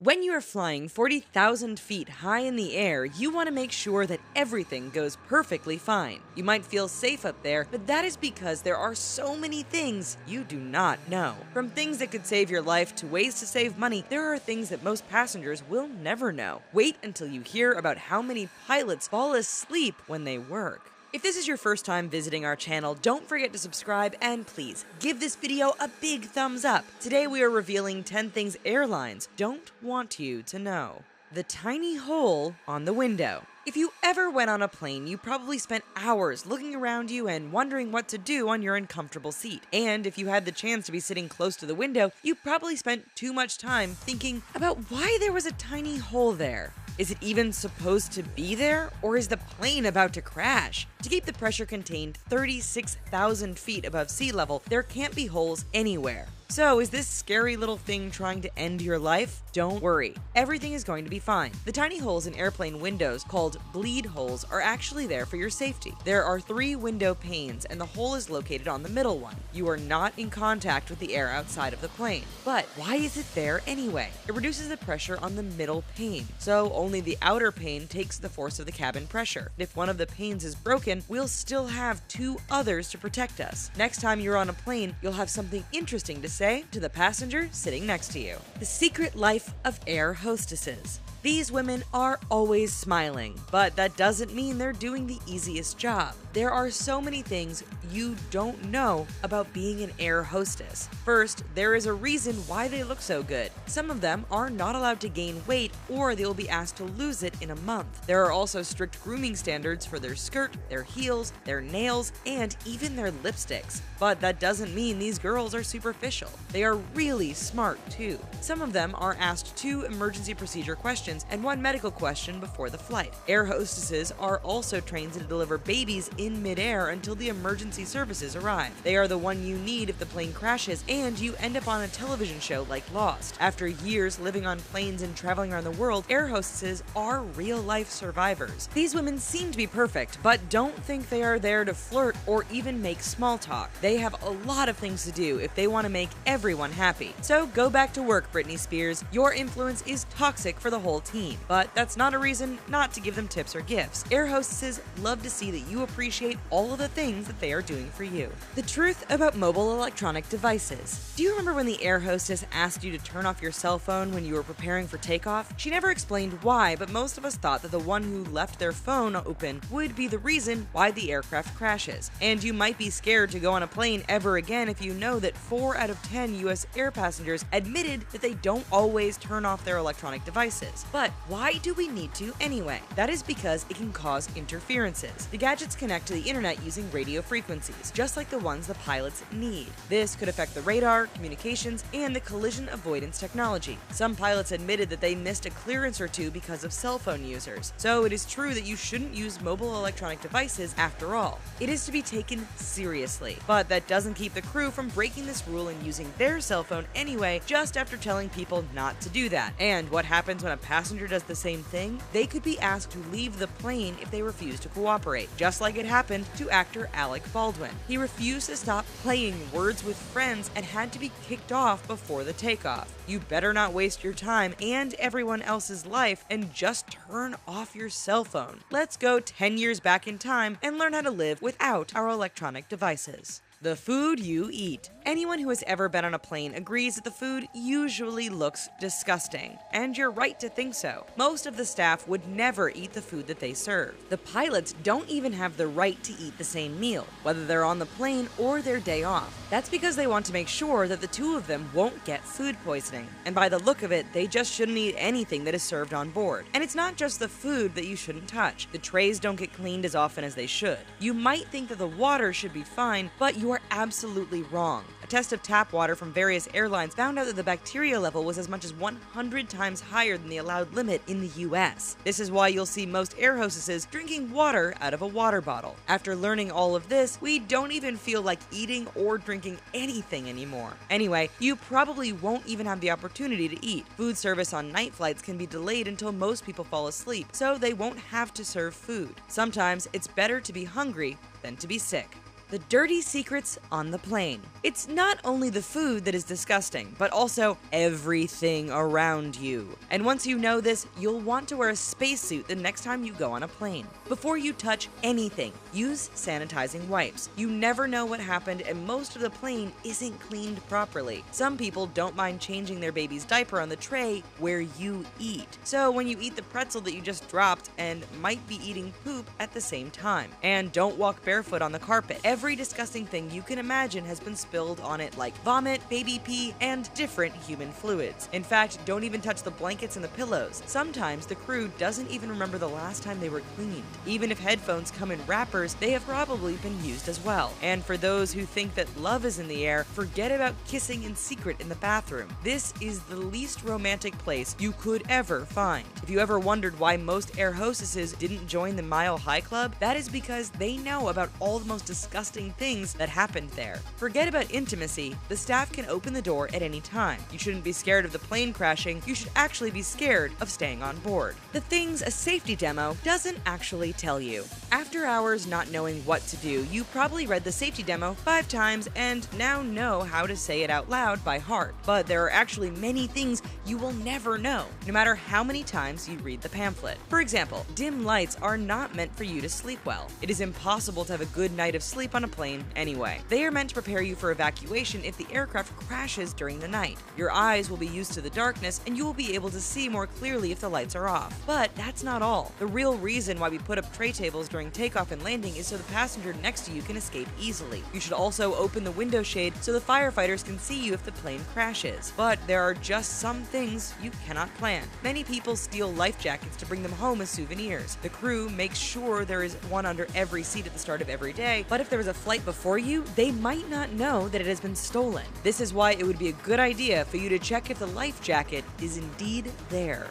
When you are flying 40,000 feet high in the air, you want to make sure that everything goes perfectly fine. You might feel safe up there, but that is because there are so many things you do not know. From things that could save your life to ways to save money, there are things that most passengers will never know. Wait until you hear about how many pilots fall asleep when they work. If this is your first time visiting our channel, don't forget to subscribe and please give this video a big thumbs up. Today we are revealing 10 things airlines don't want you to know. The tiny hole on the window. If you ever went on a plane, you probably spent hours looking around you and wondering what to do on your uncomfortable seat. And if you had the chance to be sitting close to the window, you probably spent too much time thinking about why there was a tiny hole there. Is it even supposed to be there, or is the plane about to crash? To keep the pressure contained 36,000 feet above sea level, there can't be holes anywhere. So, is this scary little thing trying to end your life? Don't worry, everything is going to be fine. The tiny holes in airplane windows, called bleed holes, are actually there for your safety. There are 3 window panes, and the hole is located on the middle one. You are not in contact with the air outside of the plane. But why is it there anyway? It reduces the pressure on the middle pane, so only the outer pane takes the force of the cabin pressure. If one of the panes is broken, we'll still have 2 others to protect us. Next time you're on a plane, you'll have something interesting to say to the passenger sitting next to you. The secret life of air hostesses. These women are always smiling, but that doesn't mean they're doing the easiest job. There are so many things you don't know about being an air hostess. First, there is a reason why they look so good. Some of them are not allowed to gain weight, or they will be asked to lose it in a month. There are also strict grooming standards for their skirt, their heels, their nails, and even their lipsticks. But that doesn't mean these girls are superficial. They are really smart too. Some of them are asked 2 emergency procedure questions and 1 medical question before the flight. Air hostesses are also trained to deliver babies in midair until the emergency services arrive. They are the one you need if the plane crashes and you end up on a television show like Lost. After years living on planes and traveling around the world, air hostesses are real-life survivors. These women seem to be perfect, but don't think they are there to flirt or even make small talk. They have a lot of things to do if they want to make everyone happy. So go back to work, Britney Spears. Your influence is toxic for the whole team, but that's not a reason not to give them tips or gifts. Air hostesses love to see that you appreciate all of the things that they are doing for you. The truth about mobile electronic devices. Do you remember when the air hostess asked you to turn off your cell phone when you were preparing for takeoff? She never explained why, but most of us thought that the one who left their phone open would be the reason why the aircraft crashes. And you might be scared to go on a plane ever again if you know that 4 out of 10 US air passengers admitted that they don't always turn off their electronic devices. But why do we need to anyway? That is because it can cause interferences. The gadgets connect to the internet using radio frequencies, just like the ones the pilots need. This could affect the radar, communications, and the collision avoidance technology. Some pilots admitted that they missed a clearance or 2 because of cell phone users. So it is true that you shouldn't use mobile electronic devices after all. It is to be taken seriously. But that doesn't keep the crew from breaking this rule and using their cell phone anyway, just after telling people not to do that. And what happens when a passenger does the same thing? They could be asked to leave the plane if they refuse to cooperate, just like it happened to actor Alec Baldwin. He refused to stop playing Words with Friends and had to be kicked off before the takeoff. You better not waste your time and everyone else's life and just turn off your cell phone. Let's go 10 years back in time and learn how to live without our electronic devices. The food you eat. Anyone who has ever been on a plane agrees that the food usually looks disgusting, and you're right to think so. Most of the staff would never eat the food that they serve. The pilots don't even have the right to eat the same meal, whether they're on the plane or their day off. That's because they want to make sure that the 2 of them won't get food poisoning, and by the look of it, they just shouldn't eat anything that is served on board. And it's not just the food that you shouldn't touch. The trays don't get cleaned as often as they should. You might think that the water should be fine, but you are absolutely wrong. A test of tap water from various airlines found out that the bacteria level was as much as 100 times higher than the allowed limit in the US. This is why you'll see most air hostesses drinking water out of a water bottle. After learning all of this, we don't even feel like eating or drinking anything anymore. Anyway, you probably won't even have the opportunity to eat. Food service on night flights can be delayed until most people fall asleep, so they won't have to serve food. Sometimes it's better to be hungry than to be sick. The dirty secrets on the plane. It's not only the food that is disgusting, but also everything around you. And once you know this, you'll want to wear a spacesuit the next time you go on a plane. Before you touch anything, use sanitizing wipes. You never know what happened, and most of the plane isn't cleaned properly. Some people don't mind changing their baby's diaper on the tray where you eat. So when you eat the pretzel that you just dropped and might be eating poop at the same time. And don't walk barefoot on the carpet. Every disgusting thing you can imagine has been spilled on it, like vomit, baby pee, and different human fluids. In fact, don't even touch the blankets and the pillows. Sometimes the crew doesn't even remember the last time they were cleaned. Even if headphones come in wrappers, they have probably been used as well. And for those who think that love is in the air, forget about kissing in secret in the bathroom. This is the least romantic place you could ever find. If you ever wondered why most air hostesses didn't join the Mile High Club, that is because they know about all the most disgusting things that happened there. Forget about intimacy, the staff can open the door at any time. You shouldn't be scared of the plane crashing, you should actually be scared of staying on board. The things a safety demo doesn't actually tell you. After hours not knowing what to do, you probably read the safety demo 5 times and now know how to say it out loud by heart. But there are actually many things you will never know, no matter how many times you read the pamphlet. For example, dim lights are not meant for you to sleep well. It is impossible to have a good night of sleep on a plane anyway. They are meant to prepare you for evacuation if the aircraft crashes during the night. Your eyes will be used to the darkness and you will be able to see more clearly if the lights are off. But that's not all. The real reason why we put up tray tables during takeoff and landing is so the passenger next to you can escape easily. You should also open the window shade so the firefighters can see you if the plane crashes. But there are just some things you cannot plan. Many people steal life jackets to bring them home as souvenirs. The crew makes sure there is one under every seat at the start of every day, but if there was a flight before you, they might not know that it has been stolen. This is why it would be a good idea for you to check if the life jacket is indeed there.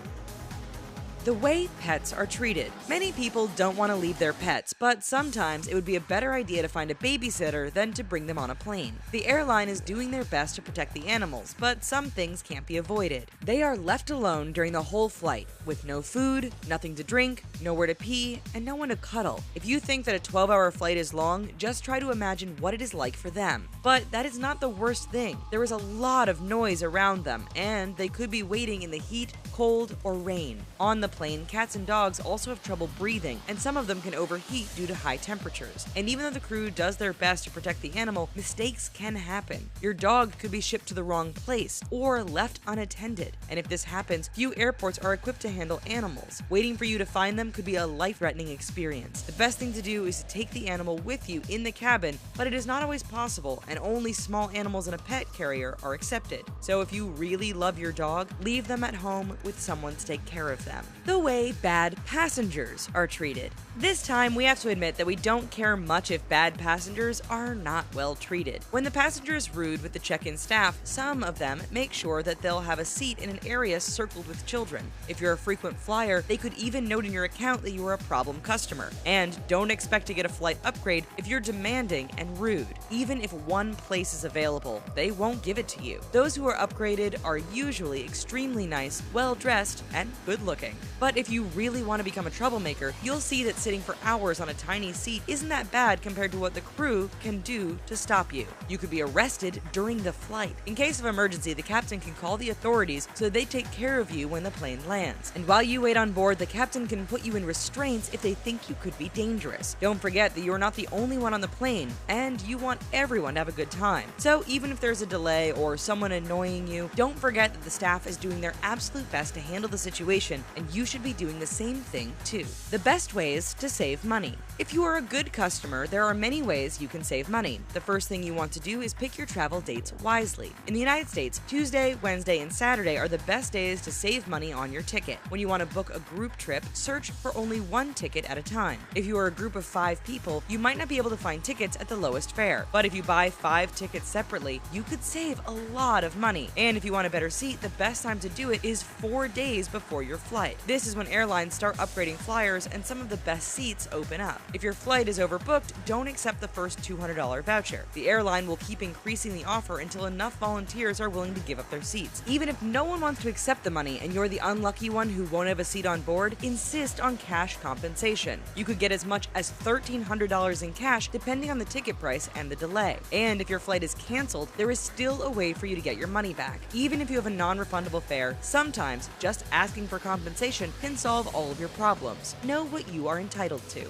The way pets are treated. Many people don't want to leave their pets, but sometimes it would be a better idea to find a babysitter than to bring them on a plane. The airline is doing their best to protect the animals, but some things can't be avoided. They are left alone during the whole flight, with no food, nothing to drink, nowhere to pee, and no one to cuddle. If you think that a 12-hour flight is long, just try to imagine what it is like for them. But that is not the worst thing. There is a lot of noise around them, and they could be waiting in the heat, cold, or rain. On the plane, cats and dogs also have trouble breathing, and some of them can overheat due to high temperatures. And even though the crew does their best to protect the animal, mistakes can happen. Your dog could be shipped to the wrong place or left unattended. And if this happens, few airports are equipped to handle animals. Waiting for you to find them could be a life-threatening experience. The best thing to do is to take the animal with you in the cabin, but it is not always possible, and only small animals in a pet carrier are accepted. So if you really love your dog, leave them at home with someone to take care of them. The way bad passengers are treated. This time, we have to admit that we don't care much if bad passengers are not well treated. When the passenger is rude with the check-in staff, some of them make sure that they'll have a seat in an area circled with children. If you're a frequent flyer, they could even note in your account that you are a problem customer. And don't expect to get a flight upgrade if you're demanding and rude. Even if one place is available, they won't give it to you. Those who are upgraded are usually extremely nice, well-dressed, and good-looking. But if you really want to become a troublemaker, you'll see that sitting for hours on a tiny seat isn't that bad compared to what the crew can do to stop you. You could be arrested during the flight. In case of emergency, the captain can call the authorities so they take care of you when the plane lands. And while you wait on board, the captain can put you in restraints if they think you could be dangerous. Don't forget that you're not the only one on the plane, and you want everyone to have a good time. So even if there's a delay or someone annoying you, don't forget that the staff is doing their absolute best to handle the situation, and you should be doing the same thing too. The best ways to save money. If you are a good customer, there are many ways you can save money. The first thing you want to do is pick your travel dates wisely. In the United States, Tuesday, Wednesday, and Saturday are the best days to save money on your ticket. When you want to book a group trip, search for only one ticket at a time. If you are a group of 5 people, you might not be able to find tickets at the lowest fare. But if you buy 5 tickets separately, you could save a lot of money. And if you want a better seat, the best time to do it is 4 days before your flight. This This is when airlines start upgrading flyers and some of the best seats open up. If your flight is overbooked, don't accept the first $200 voucher. The airline will keep increasing the offer until enough volunteers are willing to give up their seats. Even if no one wants to accept the money and you're the unlucky one who won't have a seat on board, insist on cash compensation. You could get as much as $1,300 in cash depending on the ticket price and the delay. And if your flight is canceled, there is still a way for you to get your money back. Even if you have a non-refundable fare, sometimes just asking for compensation can solve all of your problems. Know what you are entitled to.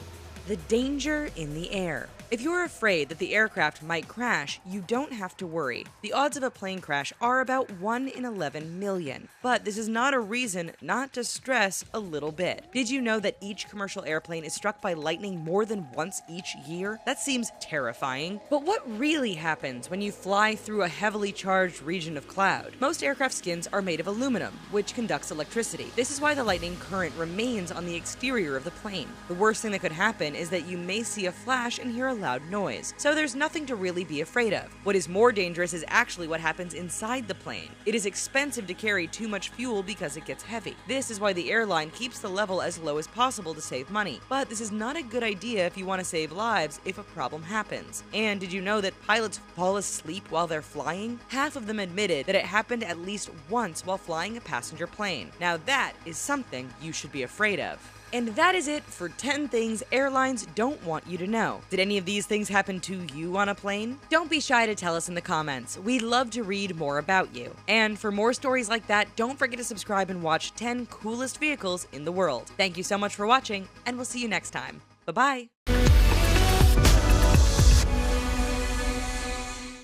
The danger in the air. If you're afraid that the aircraft might crash, you don't have to worry. The odds of a plane crash are about 1 in 11 million. But this is not a reason not to stress a little bit. Did you know that each commercial airplane is struck by lightning more than once each year? That seems terrifying. But what really happens when you fly through a heavily charged region of cloud? Most aircraft skins are made of aluminum, which conducts electricity. This is why the lightning current remains on the exterior of the plane. The worst thing that could happen is that you may see a flash and hear a loud noise, so there's nothing to really be afraid of. What is more dangerous is actually what happens inside the plane. It is expensive to carry too much fuel because it gets heavy. This is why the airline keeps the level as low as possible to save money. But this is not a good idea if you want to save lives if a problem happens. And did you know that pilots fall asleep while they're flying? Half of them admitted that it happened at least once while flying a passenger plane. Now that is something you should be afraid of. And that is it for 10 things airlines don't want you to know. Did any of these things happen to you on a plane? Don't be shy to tell us in the comments. We'd love to read more about you. And for more stories like that, don't forget to subscribe and watch 10 coolest vehicles in the world. Thank you so much for watching, and we'll see you next time. Bye-bye.